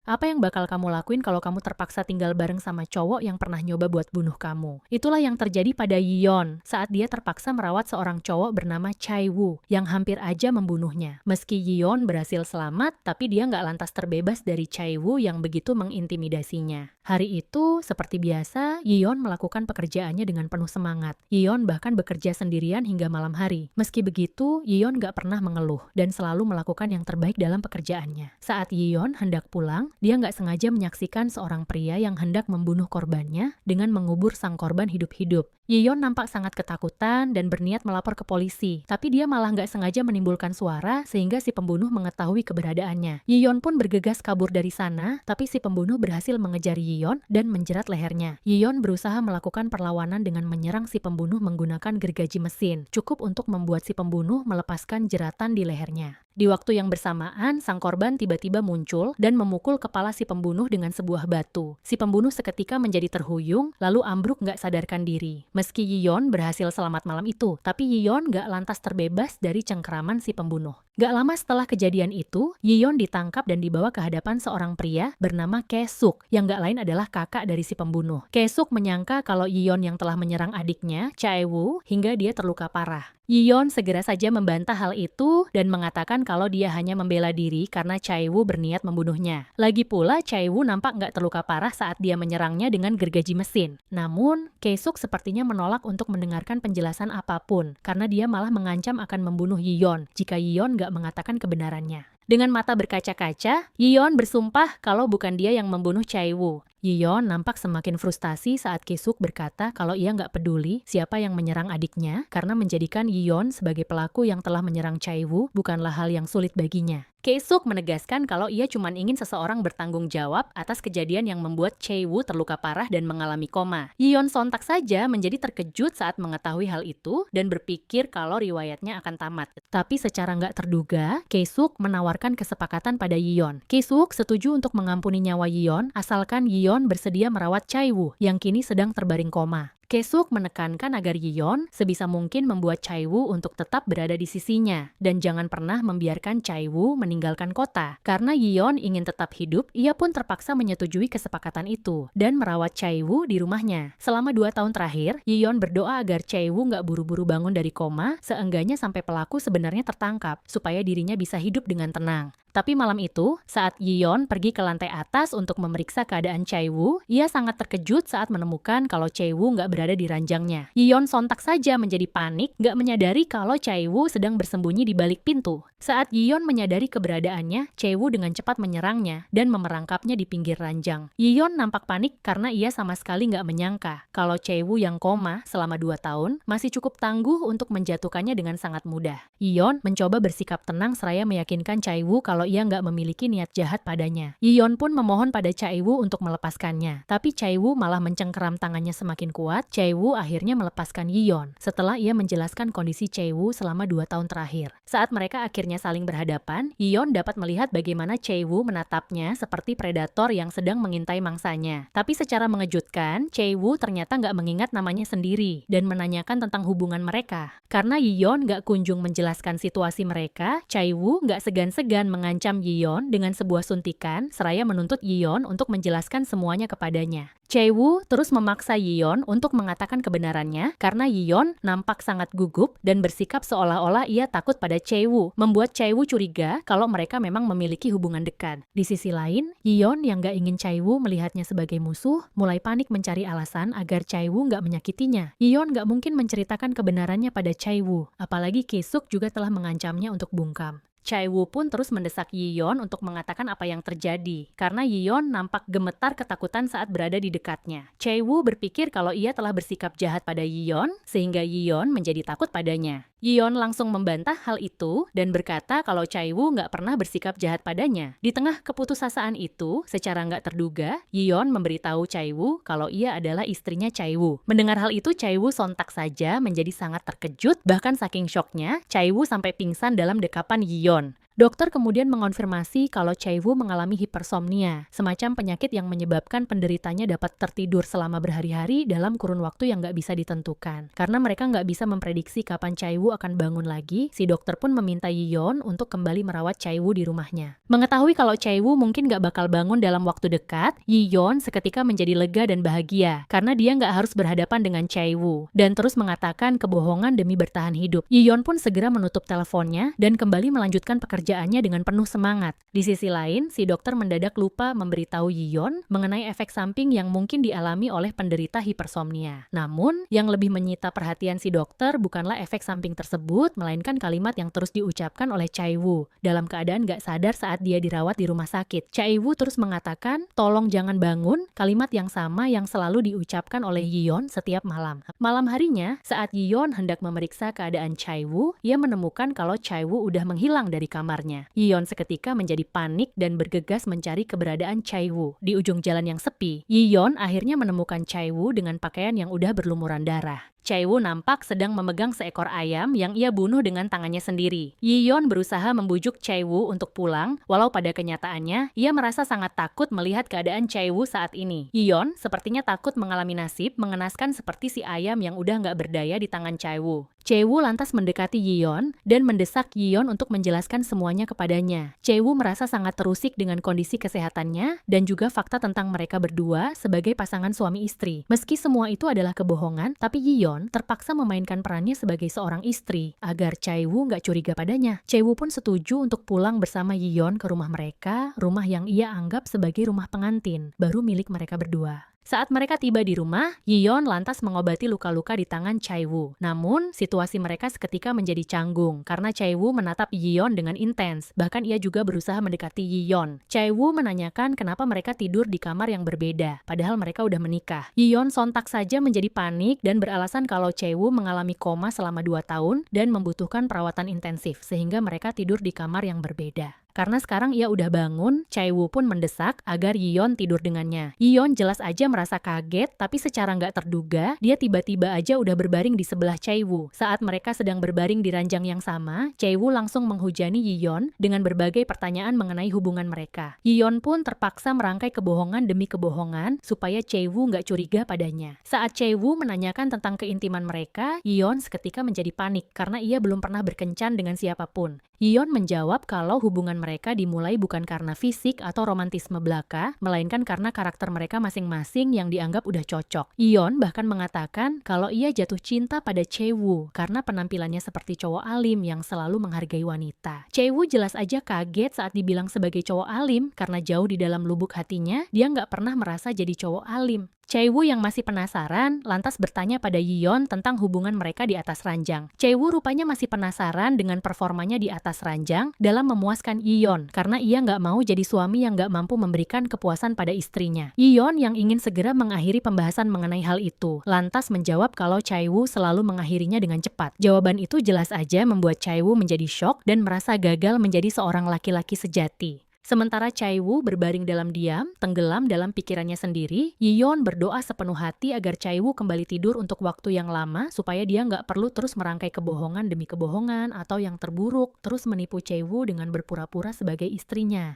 Apa yang bakal kamu lakuin kalau kamu terpaksa tinggal bareng sama cowok yang pernah nyoba buat bunuh kamu? Itulah yang terjadi pada Yeon saat dia terpaksa merawat seorang cowok bernama Chae-woo yang hampir aja membunuhnya. Meski Yeon berhasil selamat, tapi dia nggak lantas terbebas dari Chae-woo yang begitu mengintimidasinya. Hari itu, seperti biasa, Yeon melakukan pekerjaannya dengan penuh semangat. Yeon bahkan bekerja sendirian hingga malam hari. Meski begitu, Yeon nggak pernah mengeluh dan selalu melakukan yang terbaik dalam pekerjaannya. Saat Yeon hendak pulang, dia nggak sengaja menyaksikan seorang pria yang hendak membunuh korbannya dengan mengubur sang korban hidup-hidup. Yeon nampak sangat ketakutan dan berniat melapor ke polisi, tapi dia malah nggak sengaja menimbulkan suara sehingga si pembunuh mengetahui keberadaannya. Yeon pun bergegas kabur dari sana, tapi si pembunuh berhasil mengejar Yeon dan menjerat lehernya. Yeon berusaha melakukan perlawanan dengan menyerang si pembunuh menggunakan gergaji mesin, cukup untuk membuat si pembunuh melepaskan jeratan di lehernya. Di waktu yang bersamaan, sang korban tiba-tiba muncul dan memukul kepala si pembunuh dengan sebuah batu. Si pembunuh seketika menjadi terhuyung, lalu ambruk nggak sadarkan diri. Meski Yeon berhasil selamat malam itu, tapi Yeon nggak lantas terbebas dari cengkeraman si pembunuh. Gak lama setelah kejadian itu, Yeon ditangkap dan dibawa ke hadapan seorang pria bernama Kae-suk, yang gak lain adalah kakak dari si pembunuh. Kae-suk menyangka kalau Yeon yang telah menyerang adiknya, Chae-woo, hingga dia terluka parah. Yeon segera saja membantah hal itu dan mengatakan kalau dia hanya membela diri karena Chae-woo berniat membunuhnya. Lagi pula, Chae-woo nampak nggak terluka parah saat dia menyerangnya dengan gergaji mesin. Namun, Kae-suk sepertinya menolak untuk mendengarkan penjelasan apapun, karena dia malah mengancam akan membunuh Yeon jika Yeon nggak mengatakan kebenarannya. Dengan mata berkaca-kaca, Yeon bersumpah kalau bukan dia yang membunuh Chae-woo. Yeon nampak semakin frustasi saat Kae-suk berkata kalau ia nggak peduli siapa yang menyerang adiknya karena menjadikan Yeon sebagai pelaku yang telah menyerang Chae-woo bukanlah hal yang sulit baginya. Kae-suk menegaskan kalau ia cuma ingin seseorang bertanggung jawab atas kejadian yang membuat Chae-woo terluka parah dan mengalami koma. Yeon sontak saja menjadi terkejut saat mengetahui hal itu dan berpikir kalau riwayatnya akan tamat. Tapi secara nggak terduga, Kae-suk menawarkan kesepakatan pada Yeon. Kae-suk setuju untuk mengampuni nyawa Yeon asalkan Yeon bersedia merawat Chae-woo yang kini sedang terbaring koma. Kae-suk menekankan agar Yeon sebisa mungkin membuat Chae-woo untuk tetap berada di sisinya dan jangan pernah membiarkan Chae-woo meninggalkan kota. Karena Yeon ingin tetap hidup, ia pun terpaksa menyetujui kesepakatan itu dan merawat Chae-woo di rumahnya. Selama 2 tahun terakhir, Yeon berdoa agar Chae-woo nggak buru-buru bangun dari koma, seenggaknya sampai pelaku sebenarnya tertangkap, supaya dirinya bisa hidup dengan tenang. Tapi malam itu, saat Yeon pergi ke lantai atas untuk memeriksa keadaan Chae-woo, ia sangat terkejut saat menemukan kalau Chae-woo nggak berada di ranjangnya. Yeon sontak saja menjadi panik, nggak menyadari kalau Chae-woo sedang bersembunyi di balik pintu. Saat Yeon menyadari keberadaannya, Chae-woo dengan cepat menyerangnya dan memerangkapnya di pinggir ranjang. Yeon nampak panik karena ia sama sekali nggak menyangka kalau Chae-woo yang koma selama 2 tahun masih cukup tangguh untuk menjatuhkannya dengan sangat mudah. Yeon mencoba bersikap tenang seraya meyakinkan Chae-woo kalau ia nggak memiliki niat jahat padanya. Yeon pun memohon pada Chae-woo untuk melepaskannya. Tapi Chae-woo malah mencengkeram tangannya semakin kuat. Chae-woo akhirnya melepaskan Yeon setelah ia menjelaskan kondisi Chae-woo selama 2 tahun terakhir. Saat mereka akhirnya saling berhadapan, Yeon dapat melihat bagaimana Chae-woo menatapnya seperti predator yang sedang mengintai mangsanya. Tapi secara mengejutkan, Chae-woo ternyata nggak mengingat namanya sendiri dan menanyakan tentang hubungan mereka. Karena Yeon nggak kunjung menjelaskan situasi mereka, Chae-woo nggak segan-segan mengancam Yeon dengan sebuah suntikan seraya menuntut Yeon untuk menjelaskan semuanya kepadanya. Chae-woo terus memaksa Yeon untuk mengatakan kebenarannya karena Yeon nampak sangat gugup dan bersikap seolah-olah ia takut pada Chae-woo, membuat Chae-woo curiga kalau mereka memang memiliki hubungan dekat. Di sisi lain, Yeon yang gak ingin Chae-woo melihatnya sebagai musuh, mulai panik mencari alasan agar Chae-woo gak menyakitinya. Yeon gak mungkin menceritakan kebenarannya pada Chae-woo, apalagi Kae-suk juga telah mengancamnya untuk bungkam. Chae-woo pun terus mendesak Yeon untuk mengatakan apa yang terjadi, karena Yeon nampak gemetar ketakutan saat berada di dekatnya. Chae-woo berpikir kalau ia telah bersikap jahat pada Yeon, sehingga Yeon menjadi takut padanya. Yeon langsung membantah hal itu dan berkata kalau Chae-woo nggak pernah bersikap jahat padanya. Di tengah keputusasaan itu, secara nggak terduga, Yeon memberitahu Chae-woo kalau ia adalah istrinya Chae-woo. Mendengar hal itu, Chae-woo sontak saja menjadi sangat terkejut, bahkan saking syoknya, Chae-woo sampai pingsan dalam dekapan Yeon. Dokter kemudian mengonfirmasi kalau Chaiwu mengalami hipersomnia, semacam penyakit yang menyebabkan penderitanya dapat tertidur selama berhari-hari dalam kurun waktu yang nggak bisa ditentukan. Karena mereka nggak bisa memprediksi kapan Chaiwu akan bangun lagi, si dokter pun meminta Yion untuk kembali merawat Chaiwu di rumahnya. Mengetahui kalau Chaiwu mungkin nggak bakal bangun dalam waktu dekat, Yion seketika menjadi lega dan bahagia, karena dia nggak harus berhadapan dengan Chaiwu, dan terus mengatakan kebohongan demi bertahan hidup. Yion pun segera menutup teleponnya dan kembali melanjutkan pekerjaannya dengan penuh semangat. Di sisi lain, si dokter mendadak lupa memberitahu Yion mengenai efek samping yang mungkin dialami oleh penderita hipersomnia. Namun, yang lebih menyita perhatian si dokter bukanlah efek samping tersebut, melainkan kalimat yang terus diucapkan oleh Chaiwu dalam keadaan gak sadar saat dia dirawat di rumah sakit. Chaiwu terus mengatakan, "Tolong jangan bangun," kalimat yang sama yang selalu diucapkan oleh Yion setiap malam. Malam harinya, saat Yion hendak memeriksa keadaan Chaiwu, ia menemukan kalau Chaiwu udah menghilang dari kamarnya. Yion seketika menjadi panik dan bergegas mencari keberadaan Chaiwu. Di ujung jalan yang sepi, Yion akhirnya menemukan Chaiwu dengan pakaian yang udah berlumuran darah. Chaiwu nampak sedang memegang seekor ayam yang ia bunuh dengan tangannya sendiri. Yion berusaha membujuk Chaiwu untuk pulang, walau pada kenyataannya, ia merasa sangat takut melihat keadaan Chaiwu saat ini. Yion sepertinya takut mengalami nasib mengenaskan seperti si ayam yang udah nggak berdaya di tangan Chaiwu. Chaiwu lantas mendekati Yion dan mendesak Yion untuk menjelaskan semuanya kepadanya. Chaiwu merasa sangat terusik dengan kondisi kesehatannya dan juga fakta tentang mereka berdua sebagai pasangan suami istri. Meski semua itu adalah kebohongan, tapi Yion terpaksa memainkan perannya sebagai seorang istri agar Chaiwu nggak curiga padanya. Chaiwu pun setuju untuk pulang bersama Yion ke rumah mereka, rumah yang ia anggap sebagai rumah pengantin, baru milik mereka berdua. Saat mereka tiba di rumah, Yion lantas mengobati luka-luka di tangan Chaiwu. Namun, situasi mereka seketika menjadi canggung karena Chaiwu menatap Yion dengan intens. Bahkan ia juga berusaha mendekati Yion. Chaiwu menanyakan kenapa mereka tidur di kamar yang berbeda, padahal mereka udah menikah. Yion sontak saja menjadi panik dan beralasan kalau Chaiwu mengalami koma selama 2 tahun dan membutuhkan perawatan intensif, sehingga mereka tidur di kamar yang berbeda. Karena sekarang ia udah bangun, Chaiwu pun mendesak agar Yion tidur dengannya. Yion jelas aja merasa kaget, tapi secara nggak terduga, dia tiba-tiba aja udah berbaring di sebelah Chaiwu. Saat mereka sedang berbaring di ranjang yang sama, Chaiwu langsung menghujani Yion dengan berbagai pertanyaan mengenai hubungan mereka. Yion pun terpaksa merangkai kebohongan demi kebohongan supaya Chaiwu nggak curiga padanya. Saat Chaiwu menanyakan tentang keintiman mereka, Yion seketika menjadi panik karena ia belum pernah berkencan dengan siapapun. Yion menjawab kalau hubungan mereka dimulai bukan karena fisik atau romantisme belaka, melainkan karena karakter mereka masing-masing yang dianggap udah cocok. Yion bahkan mengatakan kalau ia jatuh cinta pada Chaiwu karena penampilannya seperti cowok alim yang selalu menghargai wanita. Chaiwu jelas aja kaget saat dibilang sebagai cowok alim karena jauh di dalam lubuk hatinya, dia nggak pernah merasa jadi cowok alim. Chaiwu yang masih penasaran lantas bertanya pada Yion tentang hubungan mereka di atas ranjang. Chaiwu rupanya masih penasaran dengan performanya di atas ranjang dalam memuaskan Yion karena ia nggak mau jadi suami yang nggak mampu memberikan kepuasan pada istrinya. Yion yang ingin segera mengakhiri pembahasan mengenai hal itu lantas menjawab kalau Chaiwu selalu mengakhirinya dengan cepat. Jawaban itu jelas aja membuat Chaiwu menjadi syok dan merasa gagal menjadi seorang laki-laki sejati. Sementara Chaiwu berbaring dalam diam, tenggelam dalam pikirannya sendiri, Yion berdoa sepenuh hati agar Chaiwu kembali tidur untuk waktu yang lama supaya dia nggak perlu terus merangkai kebohongan demi kebohongan atau yang terburuk, terus menipu Chaiwu dengan berpura-pura sebagai istrinya.